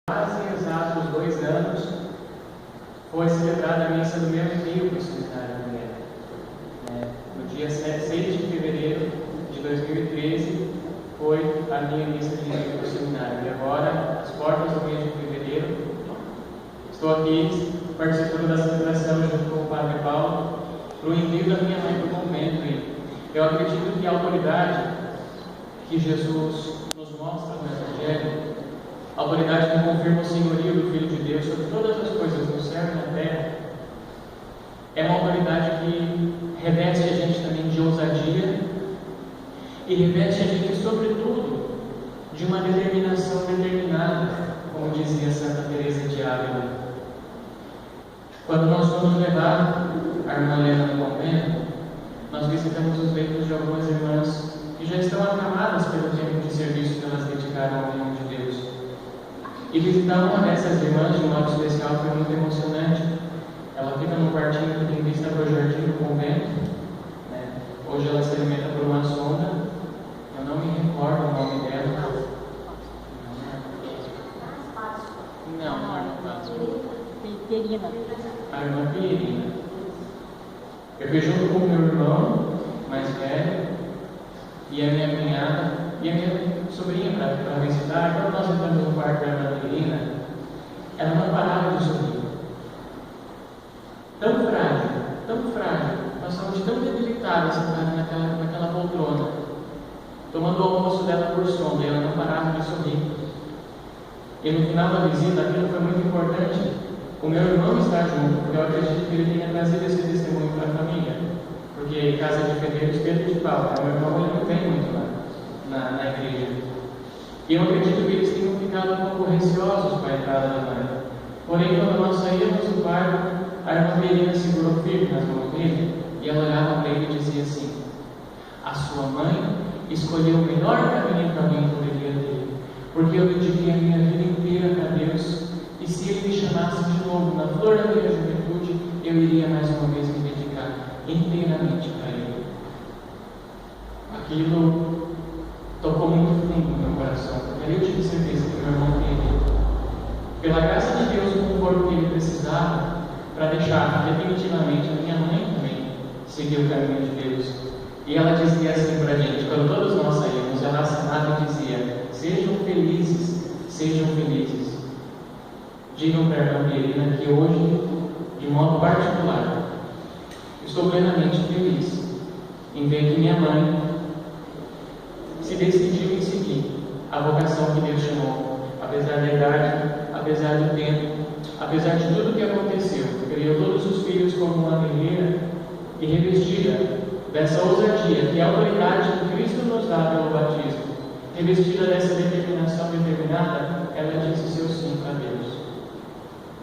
quase exatos 2 anos, foi celebrada a missa do meu envio para o seminário da mulher. No dia 6 de fevereiro de 2013, foi a minha missa de envio para o seminário. E agora, às portas do mês de fevereiro, estou aqui participando da celebração junto com o Padre Paulo para o envio da minha mãe para o convento. E eu acredito que a autoridade que Jesus nos mostra no Evangelho, a autoridade que confirma o senhorio do Filho de Deus sobre todas as coisas no céu e na terra, é uma autoridade que reveste a gente também de ousadia e reveste a gente, sobretudo, de uma determinação determinada, como dizia Santa Teresa de Ávila. Quando nós fomos levar a irmã Helena no convento, nós visitamos os leitos de algumas irmãs que já estão acamadas pelo tempo de serviço que elas dedicaram ao reino de Deus. E visitar uma dessas irmãs de um modo especial foi muito emocionante. Ela fica num quartinho que tem vista para o jardim do convento. Hoje ela se alimenta por uma sonda. Eu não me recordo o nome dela. Não é irmã Páscoa. Pierina. A irmã Pierina. Eu fui junto com o meu irmão mais velho e a minha cunhada e a minha sobrinha para visitar. Quando nós entramos no quarto da irmã Pierina, ela não parava de sorrir. Tão frágil, com a saúde tão debilitada, sentada naquela poltrona, tomando o almoço dela por sonda, e ela não parava de sorrir. E no final da visita, aquilo foi muito importante, o meu irmão está junto, porque eu acredito que ele tenha trazido esse testemunho para a família, porque casa de ferreiro, espeto de pau, meu irmão ele não vem muito lá na igreja. E eu acredito que eles tenham ficado um pouco receosos com a entrada da mãe. Porém, quando nós saímos do quarto, a irmã Pierina segurou firme nas mãos dele e ela olhava para ele e dizia assim: a sua mãe escolheu o melhor caminho que alguém poderia ter, porque eu dediquei a minha vida inteira para Deus, e se Ele me chamasse de novo na flor da minha juventude, eu iria mais uma vez me dedicar inteiramente para Ele. Aquilo tocou muito fundo no meu coração, porque aí eu tive certeza que meu irmão teria, pela graça de Deus, o conforto que ele precisava para deixar definitivamente a minha mãe também seguir o caminho de Deus. E ela dizia assim para a gente, quando todos nós saímos, ela assinava e dizia: sejam felizes, sejam felizes. Digam para a irmã Pierina que hoje, de modo particular, estou plenamente feliz em ver que minha mãe se decidiu em seguir a vocação que Deus chamou, apesar da idade, apesar do tempo, apesar de tudo o que aconteceu. Criou todos os filhos como uma guerreira e revestida dessa ousadia, que é a autoridade que Cristo nos dá pelo batismo, revestida dessa determinação determinada, ela disse seu sim para Deus.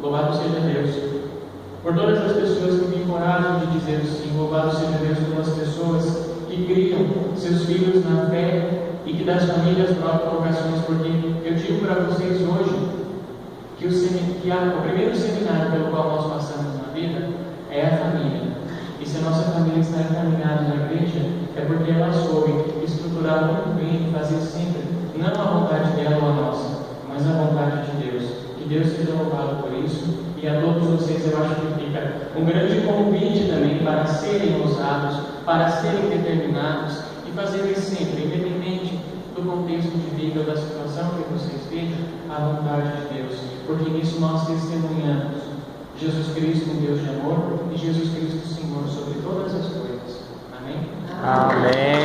Louvado seja Deus por todas as pessoas que me encorajam de dizer sim. Louvado seja Deus pelas pessoas que criam seus filhos na fé e que das famílias trocam vocações, porque eu digo para vocês hoje que o primeiro seminário pelo qual nós passamos na vida é a família. E se a nossa família está encaminhada na igreja, é porque ela soube estruturar muito bem e fazer sempre, não a vontade dela ou a nossa, mas a vontade de Deus. Que Deus seja louvado por isso. E a todos vocês eu acho que fica um grande convite também para serem ousados, para serem determinados e fazerem sempre, independente do contexto de vida ou da situação que vocês vejam, a vontade de Deus. Porque nisso nós testemunhamos Jesus Cristo, um Deus de amor, e Jesus Cristo, Senhor, sobre todas as coisas. Amém? Amém.